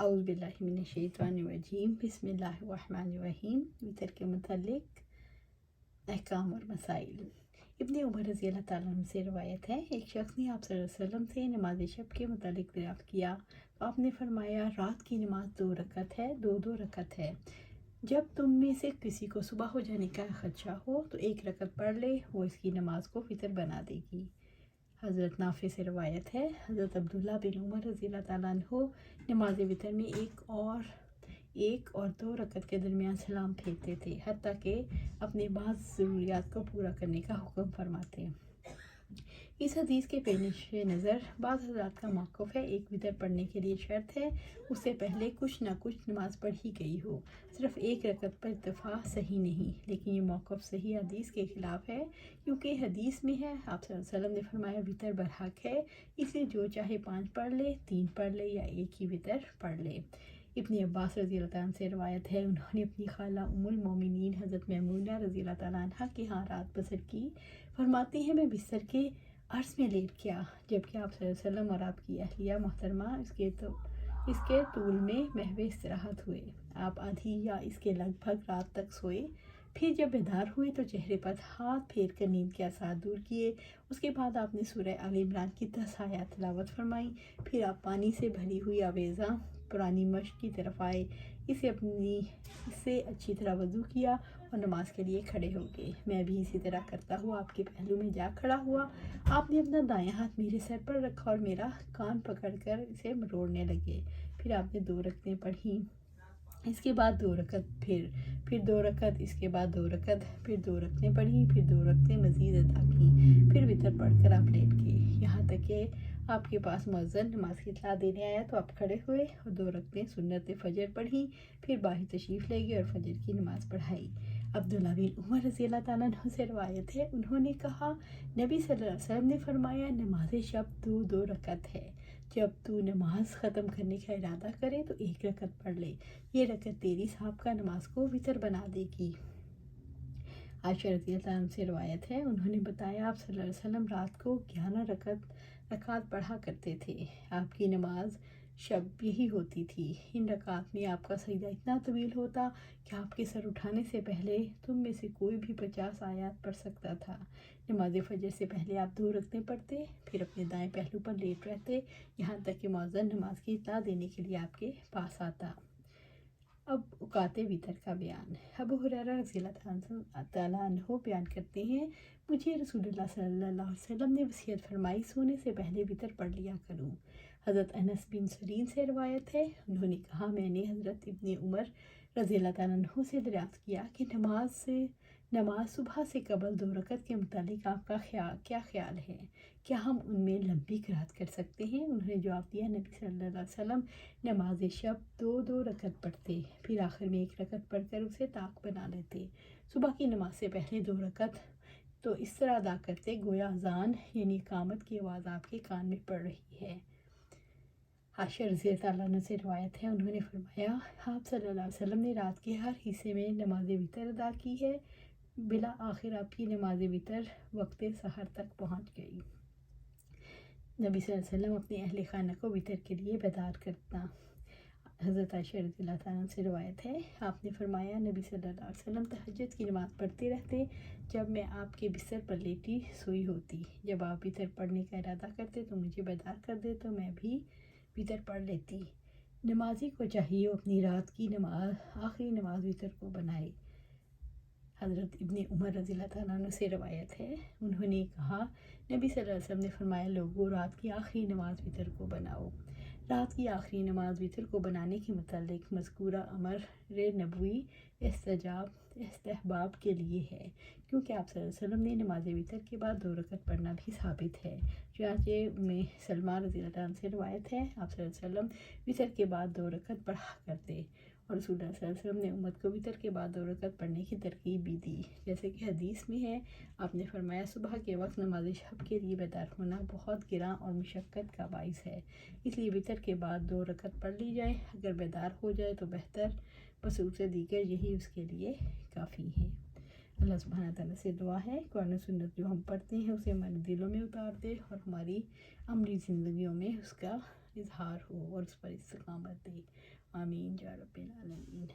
اعوذ باللہ من الشیطان الرجیم، بسم اللہ الرحمن الرحیم۔ وتر کے متعلق احکام اور مسائل۔ ابن عمر رضی اللہ تعالیٰ عنہ سے روایت ہے، ایک شخص نے آپ صلی اللہ علیہ وسلم سے نماز شب کے متعلق دریافت کیا تو آپ نے فرمایا، رات کی نماز 2 رکعت ہے، 2 رکعت ہے۔ جب تم میں سے کسی کو صبح ہو جانے کا خدشہ ہو تو 1 رکعت پڑھ لے، وہ اس کی نماز کو وتر بنا دے گی۔ حضرت نافع سے روایت ہے، حضرت عبداللہ بن عمر رضی اللہ تعالیٰ عنہ نماز وتر میں ایک اور 2 رکعت کے درمیان سلام پھیرتے تھے، حتیٰ کہ اپنے بعض ضروریات کو پورا کرنے کا حکم فرماتے۔ اس حدیث کے پیش نظر بعض حضرات کا موقف ہے، ایک وتر پڑھنے کے لیے شرط ہے اس سے پہلے کچھ نہ کچھ نماز پڑھی گئی ہو، صرف 1 رکعت پر اتفاق صحیح نہیں، لیکن یہ موقف صحیح حدیث کے خلاف ہے، کیونکہ حدیث میں ہے آپ صلی اللہ علیہ وسلم نے فرمایا وتر برحق ہے، اس لیے جو چاہے 5 پڑھ لے، 3 پڑھ لے یا 1 ہی وتر پڑھ لے۔ ابن عباس رضی اللہ تعالیٰ عنہ سے روایت ہے، انہوں نے اپنی خالہ ام المومنین حضرت میمونہ رضی اللہ تعالیٰ عنہ کے ہاں رات بسر کی۔ فرماتی ہیں، میں بستر کے عرض میں لیٹ گیا، جبکہ آپ صلی اللہ علیہ وسلم اور آپ کی اہلیہ محترمہ اس کے طول میں محو استراحت ہوئے۔ آپ آدھی یا اس کے لگ بھگ رات تک سوئے، پھر جب بیدار ہوئے تو چہرے پر ہاتھ پھیر کر نیند کے اثرات دور کیے۔ اس کے بعد آپ نے سورہ آل عمران کی 10 آیات تلاوت فرمائی، پھر آپ پانی سے بھری ہوئی آویزاں پرانی مشق کی طرف آئے، اس سے اچھی طرح وضو کیا اور نماز کے لیے کھڑے ہو گئے۔ میں بھی اسی طرح کرتا ہوا آپ کے پہلو میں جا کھڑا ہوا۔ آپ نے اپنا دایاں ہاتھ میرے سر پر رکھا اور میرا کان پکڑ کر اسے مروڑنے لگے۔ پھر آپ نے 2 رکعتیں پڑھیں، اس کے بعد 2 رکعت، پھر 2 رکعت، اس کے بعد 2 رکعت، پھر 2 رکعتیں پڑھیں، پھر 2 رکعتیں مزید ادا کیں، پھر وتر پڑھ کر آپ لیٹ گئے، یہاں تک کہ آپ کے پاس مؤذن نماز کی اطلاع دینے آیا تو آپ کھڑے ہوئے اور 2 رکعتیں سنت فجر پڑھیں، پھر باہر تشریف لے گئے اور فجر کی نماز پڑھائی۔ عبداللہ بن عمر رضی اللہ تعالیٰ عنہ سے روایت ہے، انہوں نے کہا، نبی صلی اللہ علیہ وسلم نے فرمایا، نماز شب 2 رکعت ہے، جب تو نماز ختم کرنے کا ارادہ کرے تو 1 رکعت پڑھ لے، یہ رکعت تیری سابقہ نماز کو وتر بنا دے گی۔ عائشہ رضی اللہ عنہ سے روایت ہے، انہوں نے بتایا، آپ صلی اللہ علیہ وسلم رات کو 11 رکعت پڑھا کرتے تھے، آپ کی نماز شب یہی ہوتی تھی۔ ان رکعات میں آپ کا سجدہ اتنا طویل ہوتا کہ آپ کے سر اٹھانے سے پہلے تم میں سے کوئی بھی 50 آیات پڑھ سکتا تھا۔ نماز فجر سے پہلے آپ 2 رکعتیں پڑھتے، پھر اپنے دائیں پہلو پر لیٹ رہتے، یہاں تک کہ مؤذن نماز کی اطلاع دینے کے لیے آپ کے پاس آتا۔ اب اوقات وتر کا بیان۔ ابو ہریرہ رضی اللہ تعالیٰ عنہ بیان کرتے ہیں، مجھے رسول اللہ صلی اللہ علیہ وسلم نے وصیت فرمائی، سونے سے پہلے وتر پڑھ لیا کروں۔ حضرت انس بن سیرین سے روایت ہے، انہوں نے کہا، میں نے حضرت ابن عمر رضی اللہ تعالیٰ عنہ سے دریافت کیا کہ نماز صبح سے قبل 2 رکعت کے متعلق آپ کا کیا خیال ہے، کیا ہم ان میں لمبی قرات کر سکتے ہیں؟ انہوں نے جواب دیا، نبی صلی اللہ علیہ وسلم نماز شب 2 رکعت پڑھتے، پھر آخر میں 1 رکعت پڑھ کر اسے طاق بنا لیتے۔ صبح کی نماز سے پہلے 2 رکعت تو اس طرح ادا کرتے گویا اذان یعنی اقامت کی آواز آپ کے کان میں پڑ رہی ہے۔ عائشہ رضی اللہ عنہ سے روایت ہے، انہوں نے فرمایا، آپ صلی اللہ علیہ وسلم نے رات کے ہر حصے میں نماز وتر ادا کی ہے، بالآخر آپ کی نماز وتر وقت سحر تک پہنچ گئی۔ نبی صلی اللہ علیہ وسلم اپنے اہل خانہ کو وتر کے لیے بیدار کرتا۔ حضرت عائشہ رضی اللہ تعالیٰ عنہ سے روایت ہے، آپ نے فرمایا، نبی صلی اللہ علیہ وسلم تہجد کی نماز پڑھتے رہتے، جب میں آپ کے بستر پر لیٹی سوئی ہوتی، جب آپ وتر پڑھنے کا ارادہ کرتے تو مجھے بیدار کر دے تو میں بھی وتر پڑھ لیتی۔ نمازی کو چاہیے اپنی رات کی آخری نماز وتر کو بنائے۔ حضرت ابن عمر رضی اللہ تعالیٰ عنہ سے روایت ہے، انہوں نے کہا، نبی صلی اللہ علیہ وسلم نے فرمایا، لوگوں رات کی آخری نماز وتر کو بناؤ۔ رات کی آخری نماز وتر کو بنانے کے متعلق مذکورہ امر نبوی استحباب کے لیے ہے، کیونکہ آپ صلی اللہ علیہ وسلم نے نماز وتر کے بعد 2 رکعت پڑھنا بھی ثابت ہے۔ چنانچہ ام سلمہ رضی اللہ عنہ سے روایت ہے، آپ صلی اللہ علیہ وسلم وتر کے بعد 2 رکعت پڑھا کرتے، اور رسول اللہ صلی اللہ علیہ وسلم نے امت کو وتر کے بعد 2 رکعت پڑھنے کی ترغیب بھی دی، جیسے کہ حدیث میں ہے، آپ نے فرمایا، صبح کے وقت نماز شب کے لیے بیدار ہونا بہت گراں اور مشقت کا باعث ہے، اس لیے وتر کے بعد 2 رکعت پڑھ لی جائے، اگر بیدار ہو جائے تو بہتر، بصورت دیگر یہی اس کے لیے کافی ہے۔ اللہ سبحانہ تعالیٰ سے دعا ہے، قرآن و سنت جو ہم پڑھتے ہیں اسے ہمارے دلوں میں اتار دے اور ہماری عملی زندگیوں میں اس کا اظہار ہو اور اس پر استقامت دے۔ آمین یا رب العالمین.